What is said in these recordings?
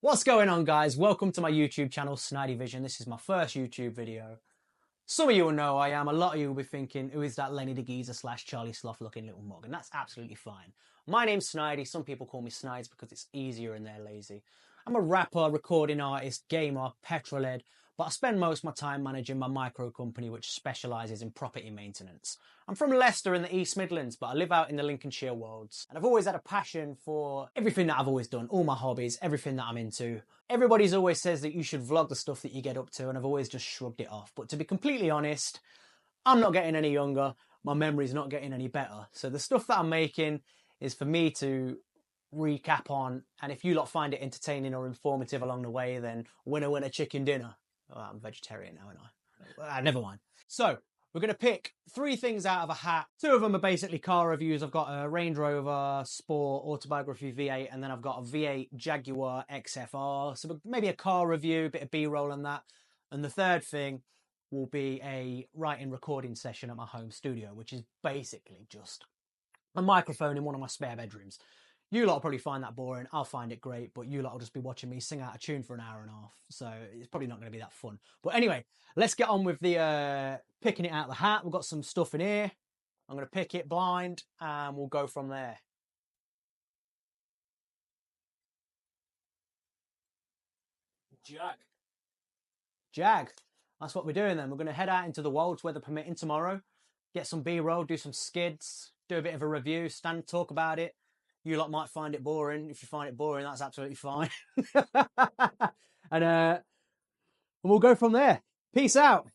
What's going on, guys? Welcome to my YouTube channel, Snidey Vision. This is my first YouTube video. Some of you will know I am. A lot of you will be thinking, who is that Lenny the Geezer / Charlie Sloth looking little mug? And that's absolutely fine. My name's Snidey. Some people call me Snides because it's easier and they're lazy. I'm a rapper, recording artist, gamer, petrolhead, but I spend most of my time managing my micro company, which specialises in property maintenance. I'm from Leicester in the East Midlands, but I live out in the Lincolnshire Wolds. And I've always had a passion for everything that I've always done, all my hobbies, everything that I'm into. Everybody's always says that you should vlog the stuff that you get up to, and I've always just shrugged it off. But to be completely honest, I'm not getting any younger. My memory's not getting any better. So the stuff that I'm making is for me to recap on. And if you lot find it entertaining or informative along the way, then winner chicken dinner. Oh, I'm vegetarian now, aren't I? Never mind. So we're going to pick 3 things out of a hat. 2 of them are basically car reviews. I've got a Range Rover Sport Autobiography V8, and then I've got a V8 Jaguar XFR. So maybe a car review, a bit of B-roll on that. And the third thing will be a writing recording session at my home studio, which is basically just a microphone in one of my spare bedrooms. You lot will probably find that boring. I'll find it great, but you lot will just be watching me sing out a tune for an hour and a half. So it's probably not going to be that fun. But anyway, let's get on with the picking it out of the hat. We've got some stuff in here. I'm going to pick it blind and we'll go from there. JAAAG. That's what we're doing then. We're going to head out into the Wolds, weather permitting, tomorrow. Get some B-roll, do some skids, do a bit of a review, talk about it. You lot might find it boring. If you find it boring, that's absolutely fine. And we'll go from there. Peace out.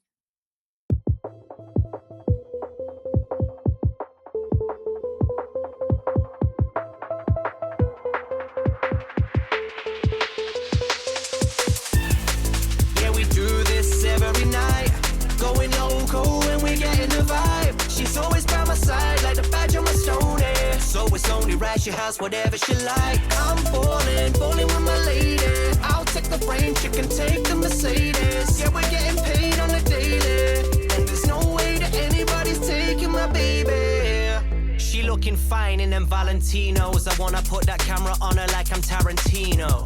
Yeah, we do this every night. Going loco when we get in the vibe. She's always by my side like the badge on my stone. So it's only right she has whatever she like. I'm falling with my lady. I'll take the frame, she can take the Mercedes. Yeah, we're getting paid on the daily, and there's no way that anybody's taking my baby. She looking fine in them Valentinos. I wanna put that camera on her like I'm Tarantino.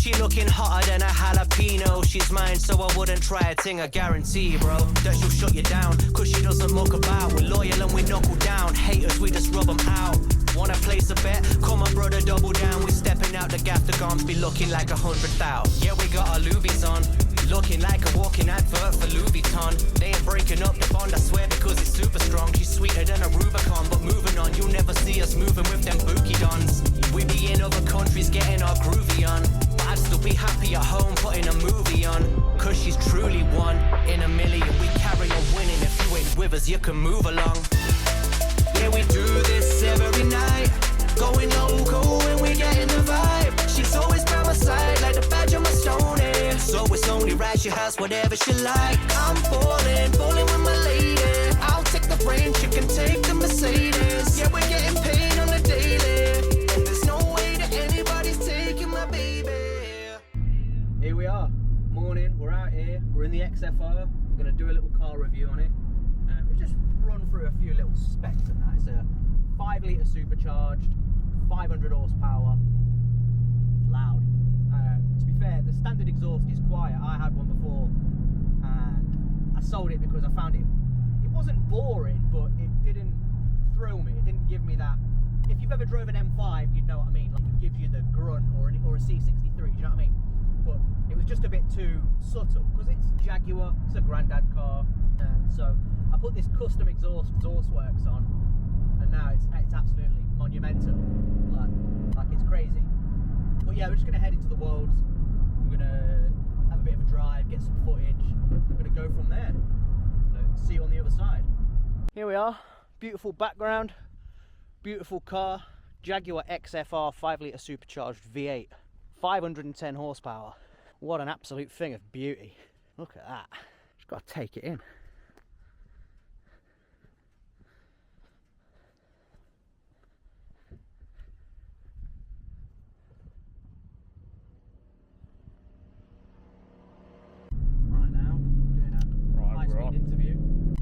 She looking hotter than a jalapeno. She's mine, so I wouldn't try a thing, I guarantee, bro, that she'll shut you down, cause she doesn't muck about. We're loyal and we knuckle down. Haters, we just rub them out. Wanna place a bet? Come on, brother, double down. We stepping out the gaff, the gums be looking like 100,000. Yeah, we got our Louis on, looking like a walking advert for Louis Vuitton. They ain't breaking up the bond, I swear, because it's super strong. She's sweeter than a Rubicon, but moving on, you'll never see us moving with them bookie dons. We be in other countries getting our groovy on, but I'd still be happy at home putting a movie on, cause she's truly one in a million. We carry on winning. If you ain't with us, you can move along. Yeah, we do this every night. Going loco when we get in the vibe. She's always by my side like the badge on my stone. So it's only right she has whatever she like. I'm falling with my lady. I'll take the frame, she can take the Mercedes. Yeah, we're getting paid on the daily, and there's no way that anybody's taking my baby. Here we are. Morning, we're out here. We're in the XFR. We're going to do a little car review on it. We'll just run through a few little specs and that. It's a 5-litre supercharged, 500 horsepower. It's loud. To be fair, the standard exhaust is quiet. I had one before and I sold it because I found it wasn't boring, but it didn't thrill me. It didn't give me that. If you've ever drove an M5, you'd know what I mean. Like, it gives you the grunt, or a C63, do you know what I mean? But it was just a bit too subtle because it's Jaguar, it's a granddad car. So I put this custom exhaust works on, and now it's absolutely monumental. Like it's crazy. But yeah, we're just gonna head into the Wolds. We're gonna have a bit of a drive, get some footage. We're gonna go from there. So see you on the other side. Here we are. Beautiful background, beautiful car. Jaguar XFR 5-litre supercharged V8, 510 horsepower. What an absolute thing of beauty. Look at that. Just got to take it in. Right now, doing a high-speed interview.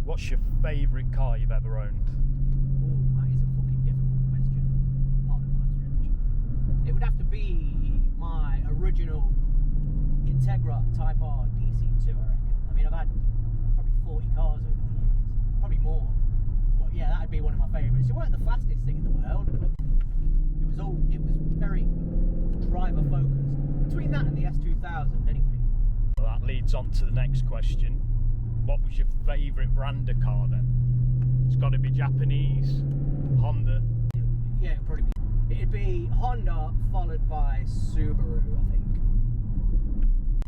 What's your favourite car you've ever owned? Ooh, that is a fucking difficult question. Pardon my French. It would have to be my original Integra Type R DC2, I reckon. I mean, I've had probably 40 cars over the years, probably more. But yeah, that'd be one of my favourites. It weren't the fastest thing in the world, but it was very driver focused. Between that and the S2000, anyway. Well, that leads on to the next question. What was your favourite brand of car then? It's got to be Japanese, Honda. Yeah, it'd be Honda followed by Subaru, I think.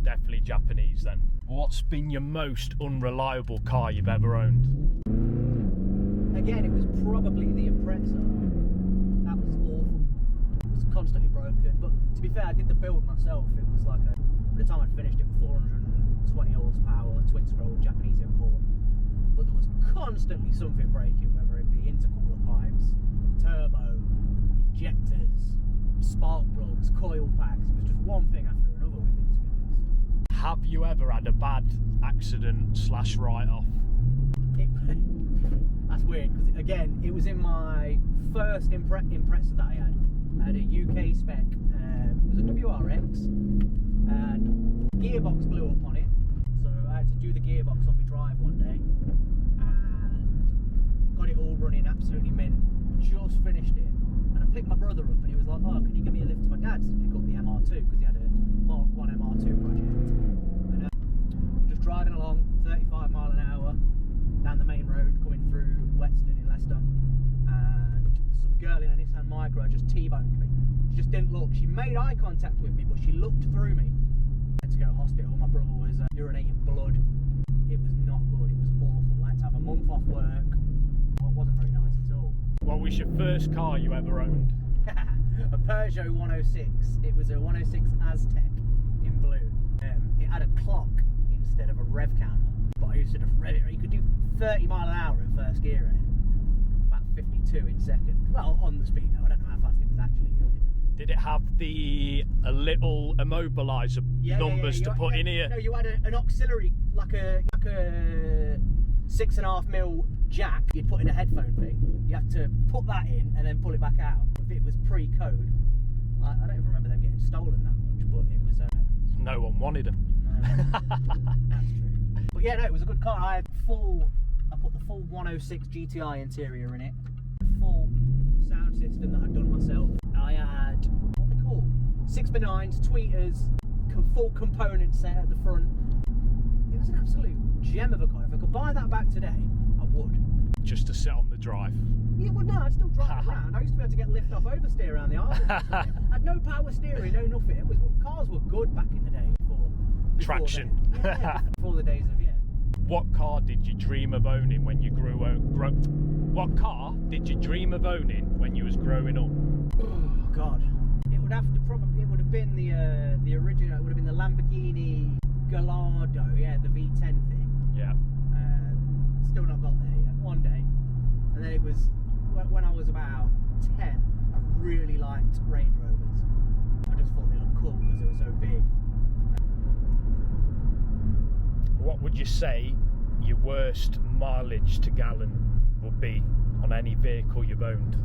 Definitely Japanese then. What's been your most unreliable car you've ever owned? Again, it was probably the Impreza. That was awful. It was constantly broken. But to be fair, I did the build myself. It was like by the time I'd finished it was 420 horsepower, twin scroll, Japanese import. But there was constantly something breaking, whether it be intercooler pipes, turbo, injectors, spark plugs, coil packs. It was just one thing after another with it, to be honest. Have you ever had a bad accident / write-off? That's weird, because again, it was in my first Impreza that I had. I had a UK spec, it was a WRX, and gearbox blew up on it, so I had to do the gearbox on my drive one day, and got it all running absolutely mint, just finished it, and I picked my brother up, and he was like, oh, can you give me a lift to my dad's to pick up the MR2, because he had a Mark 1 MR2 project, and we were just driving along, 35 mile an hour, down the main road, coming through Whetstone in Leicester, and some girl in a Nissan Micra just T-boned me. She just didn't look. She made eye contact with me, but she looked through me. I had to go to hospital. My brother was urinating blood. It was not good. It was awful. I had to have a month off work. Well, it wasn't very nice at all. What was your first car you ever owned? A Peugeot 106. It was a 106 Aztec in blue. It had a clock instead of a rev counter. But I used to just rev it. You could do 30 mile an hour in first gear in it. About 52 in second. Well, on the speed now. I don't know how fast it was actually going. Did it have a little immobiliser numbers to put in here? No, you had an auxiliary, like a 6.5mm jack you'd put in a headphone thing. You had to put that in and then pull it back out. If it was pre-code, I don't even remember them getting stolen that much, but it was... No one wanted them. That's true. But yeah, no, it was a good car. I put the full 106 GTI interior in it. Full sound system that I'd done myself. I had, what are they called? 6x9s, tweeters, full component set at the front. It was an absolute gem of a car. If I could buy that back today, I would. Just to sit on the drive? Yeah, well, no, I'd still drive around. I used to be able to get lift off oversteer around the island. I had no power steering, no nothing. Cars were good back in the day. Before Traction. Yeah, before the days of, What car did you dream of owning when you What car did you dream of owning when you was growing up? Oh God, it would have been the original. It would have been the Lamborghini Gallardo, the V10 thing. Yeah. Still not got there yet. One day, and then it was when I was about 10. I really liked Range Rovers. I just thought they looked cool because they were so big. What would you say your worst mileage to gallon would be on any vehicle you've owned?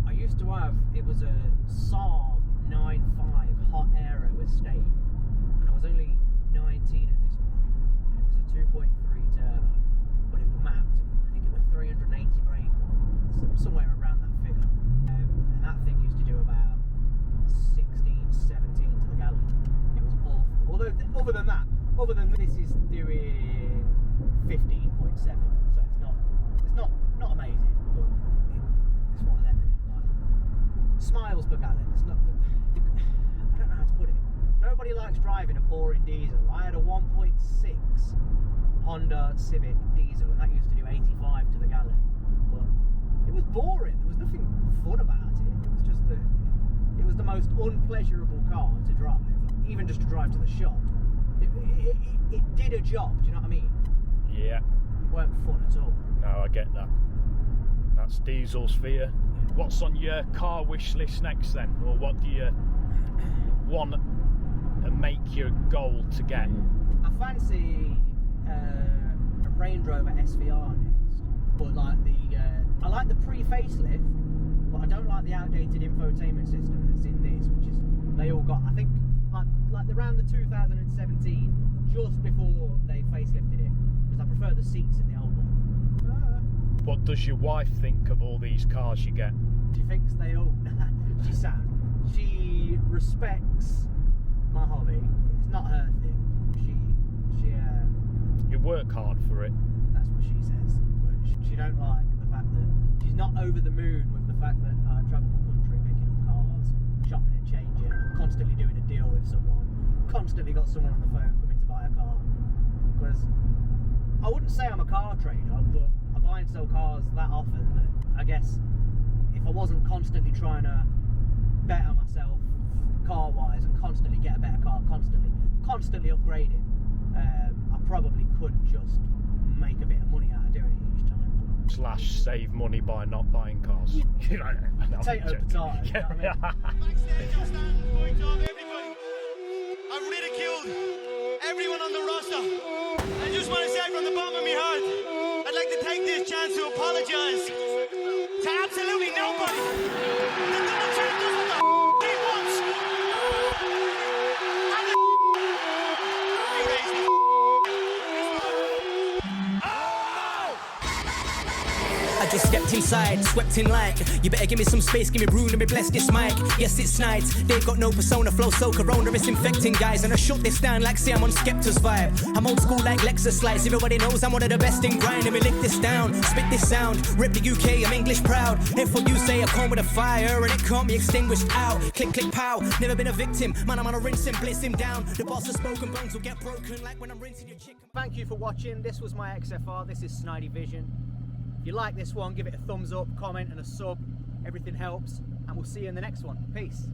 I used to have, it was a Saab 9.5 hot aero estate, and I was only 19 at this point, and it was a 2.3 turbo, but it was mapped. I think it was 380 brake, somewhere around that figure, and that thing used to do about 16, 17 to the gallon. It was awful. Although, other than this is doing 15.7, so it's not amazing, but it's one of them, isn't it? Like, smiles per gallon. It's not. I don't know how to put it. Nobody likes driving a boring diesel. I had a 1.6 Honda Civic diesel, and that used to do 85 to the gallon, but it was boring. There was nothing fun about it. It was just it was the most unpleasurable car to drive, even just to drive to the shop. It did a job, do you know what I mean? Yeah. It weren't fun at all. No, I get that. That's diesels for you. What's on your car wish list next then? Or what do you want to make your goal to get? I fancy a Range Rover SVR next. But like I like the pre-facelift, but I don't like the outdated infotainment system that's in this, which is, they all got, I think like around the 2017, just before they facelifted it, because I prefer the seats in the old one. What does your wife think of all these cars you get? She thinks they all. She's sound. She respects my hobby. It's not her thing. You work hard for it. That's what she says. But she don't like the fact that she's not over the moon with the fact that I travel the country picking up cars, shopping and changing, and I'm constantly doing a deal with someone. Constantly got someone on the phone coming to buy a car. Because I wouldn't say I'm a car trader, but I buy and sell cars that often that I guess if I wasn't constantly trying to better myself car-wise and constantly get a better car, constantly upgrading, I probably could just make a bit of money out of doing it each time. Slash save money by not buying cars. Potato, potato, you know what I mean? Backstage, I stand point of everybody. I've ridiculed everyone on the roster. I just want to say from the bottom of my heart, I'd like to take this chance to apologise to absolutely nobody. The double champ does what the he wants. And the he raised me. I just stepped inside, swept in like. You better give me some space, give me room, let me bless this mic. Yes, it's nights, they've got no persona, flow so corona, it's infecting guys. And I shut this down like say I'm on Skepta's vibe. I'm old school like Lexus slides, everybody knows I'm one of the best in grind. Let me lick this down, spit this sound, rip the UK, I'm English proud. If what you say, I come with a fire and it can't be extinguished out. Click, click, pow, never been a victim, man, I'm gonna rinse him, blitz him down. The boss of spoken bones will get broken like when I'm rinsing your chicken. Thank you for watching. This was my XFR, this is Snidey Vision. If you like this one, give it a thumbs up, comment and a sub. Everything helps, and we'll see you in the next one. Peace.